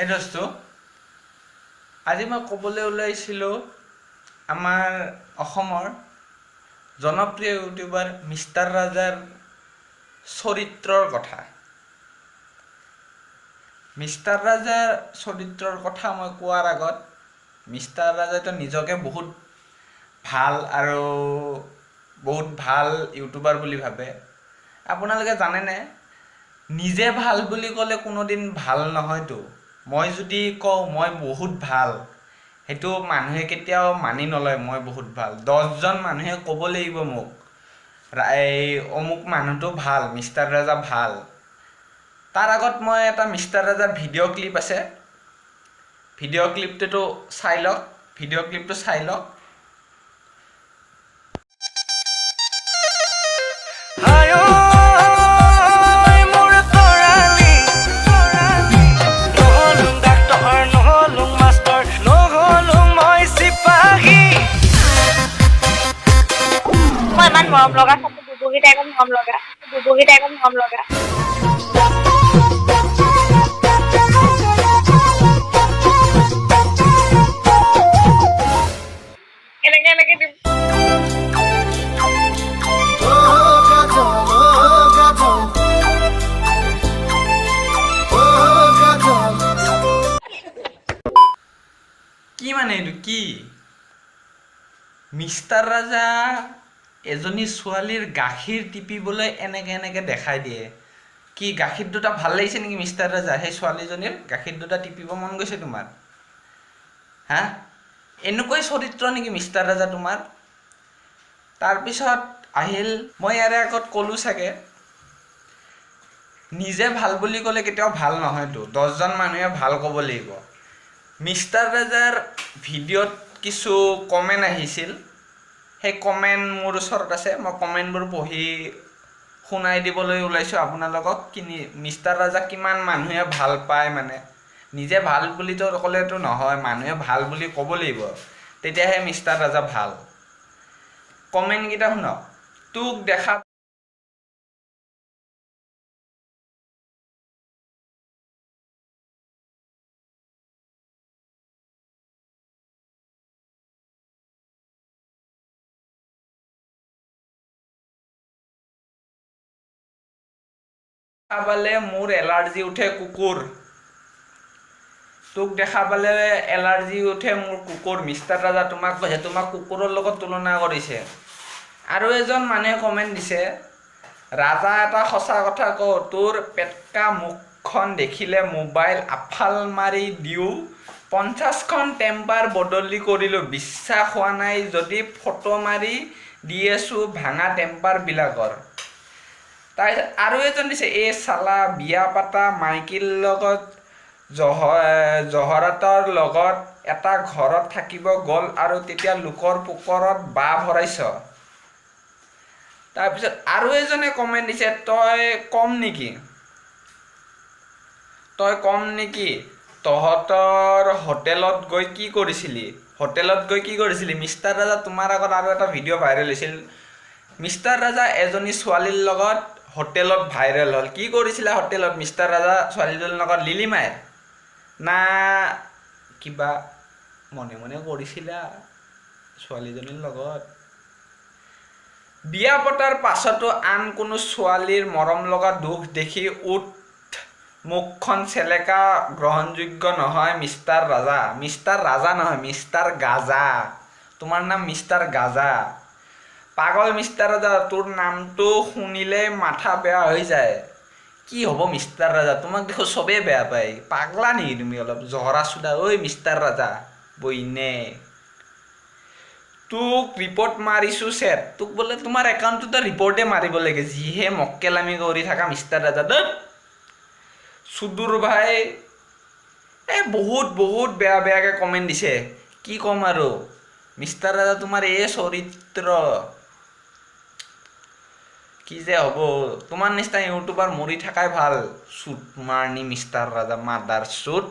এই দোস্ত, আজি মই ক'বলৈ ওলাইছিলোঁ আমাৰ অসমৰ জনপ্ৰিয় ইউটিউবাৰ মিষ্টাৰ ৰাজাৰ চৰিত্ৰৰ কথা। মিষ্টাৰ ৰাজাৰ চৰিত্ৰৰ কথা মই কোৱাৰ আগত মিষ্টাৰ ৰাজাইতো নিজকে বহুত ভাল ইউটিউবাৰ বুলি ভাবে। আপোনালোকে জানেনে, নিজে ভাল বুলি ক'লে কোনোদিন ভাল নহয়তো। মই যদি কওঁ মই বহুত ভাল, সেইটো মানুহে কেতিয়াও মানি নলয়। মই বহুত ভাল 10জন মানুহে ক'ব লাগিব মোক এই অমুক মানুহটো ভাল, মিষ্টাৰ ৰাজা ভাল। তাৰ আগত মই এটা মিষ্টাৰ ৰাজাৰ ভিডিঅ' ক্লিপ আছে, ভিডিঅ' ক্লিপটো চাই লওক। ইমান মৰম লগা বুবুগীটা একদম মৰম লগা এনেকে দিম। কি মানে এইটো কি? মিষ্টাৰ ৰাজা এজনী ছোৱালীৰ গাখীৰ টিপিবলৈ এনেকে দেখাই দিয়ে। কি গাখীৰ দুটা ভাল লাগিছে নেকি মিষ্টাৰ ৰাজা? সেই ছোৱালীজনীৰ গাখীৰ দুটা টিপিব মন গৈছে তোমাৰ? হা, এনেকুৱাই চৰিত্ৰ নেকি মিষ্টাৰ ৰাজা তোমাৰ? তাৰপিছত আহিল, মই ইয়াৰে আগত ক'লোঁ চাগে, নিজে ভাল বুলি ক'লে কেতিয়াও ভাল নহয়তো। 10জন মানুহে ভাল ক'ব লাগিব। মিষ্টাৰ ৰাজাৰ ভিডিঅ'ত কিছু কমেণ্ট আহিছিল, সেই কমেণ্ট মোৰ ওচৰত আছে। মই কমেণ্টবোৰ পঢ়ি শুনাই দিবলৈ ওলাইছোঁ আপোনালোকক। মিষ্টাৰ ৰাজাক কিমান মানুহে ভাল পায়। মানে নিজে ভাল বুলিতো ক'লেতো নহয়, মানুহে ভাল বুলি ক'ব লাগিব, তেতিয়াহে মিষ্টাৰ ৰাজা ভাল। কমেণ্টকেইটা শুনক। তোক দেখা পালে মোৰ এলাৰ্জি উঠে কুকুৰ। তোক দেখা পালে এলাৰ্জি উঠে মোৰ কুকুৰ। মিষ্টাৰ ৰাজা তোমাক কৈছে, তোমাক কুকুৰৰ লগত তুলনা কৰিছে। আৰু এজন মানুহে কমেণ্ট দিছে, ৰাজা এটা সঁচা কথা কওঁ, তোৰ পেটকা মুখখন দেখিলে মোবাইল আফাল মাৰি দিওঁ। 50খন টেম্পাৰ বদলি কৰিলোঁ, বিশ্বাস হোৱা নাই যদি ফটো মাৰি দি আছোঁ ভাঙা টেম্পাৰবিলাকৰ। তাৰপিছত আৰু এজন দিছে, এই চালা বিয়া পাতা মাইকীৰ লগত জহৰাতৰ লগত এটা ঘৰত থাকিব গ'ল আৰু তেতিয়া লোকৰ পোকৰত বাঁহ ভৰাইছ। তাৰপিছত আৰু এজনে কমেণ্ট দিছে, তই কম নেকি তহঁতৰ হোটেলত গৈ কি কৰিছিলি? মিষ্টাৰ ৰাজা তোমাৰ আগত আৰু এটা ভিডিঅ' ভাইৰেল হৈছিল। মিষ্টাৰ ৰাজা এজনী ছোৱালীৰ লগত হোটেলত ভাইৰেল হ'ল। কি কৰিছিলা হোটেলত মিষ্টাৰ ৰাজা? ছোৱালীজনীৰ লগত লিলিমাই না কিবা মনে কৰিছিলা ছোৱালীজনীৰ লগত? বিয়া পতাৰ পাছতো আন কোনো ছোৱালীৰ মৰম লগা দুখ দেখি মুখখন চেলেকা গ্ৰহণযোগ্য নহয় মিষ্টাৰ ৰাজা। মিষ্টাৰ ৰাজা নহয়, মিষ্টাৰ গাজা। তোমাৰ নাম মিষ্টাৰ গাজা। পাগল মিষ্টাৰ ৰাজা, তোৰ নামটো শুনিলেই মাথা বেয়া হৈ যায়। কি হ'ব মিষ্টাৰ ৰাজা? তোমাক দেখো চবেই বেয়া পায়। পাগলা নেকি তুমি? অলপ জহৰা চোদা। ঐ মিষ্টাৰ ৰাজা বইনে, তোক ৰিপৰ্ট মাৰিছোঁ চেট। তোক বোলে তোমাৰ একাউণ্টটোতে ৰিপৰ্টে মাৰিব লাগে, যিহে মক্কেলামি কৰি থাকা মিষ্টাৰ ৰাজা। চুদুৰ ভাই বহুত বেয়াকে কমেণ্ট দিছে। কি ক'ম আৰু মিষ্টাৰ ৰাজা, তোমাৰ এই চৰিত্ৰ কি যে হ'ব? তোমাৰ নিচিনা ইউটিউবাৰ মৰি থাকাই ভাল। চুট মাৰনি মিষ্টাৰ ৰাজা, মাদাৰ চুট।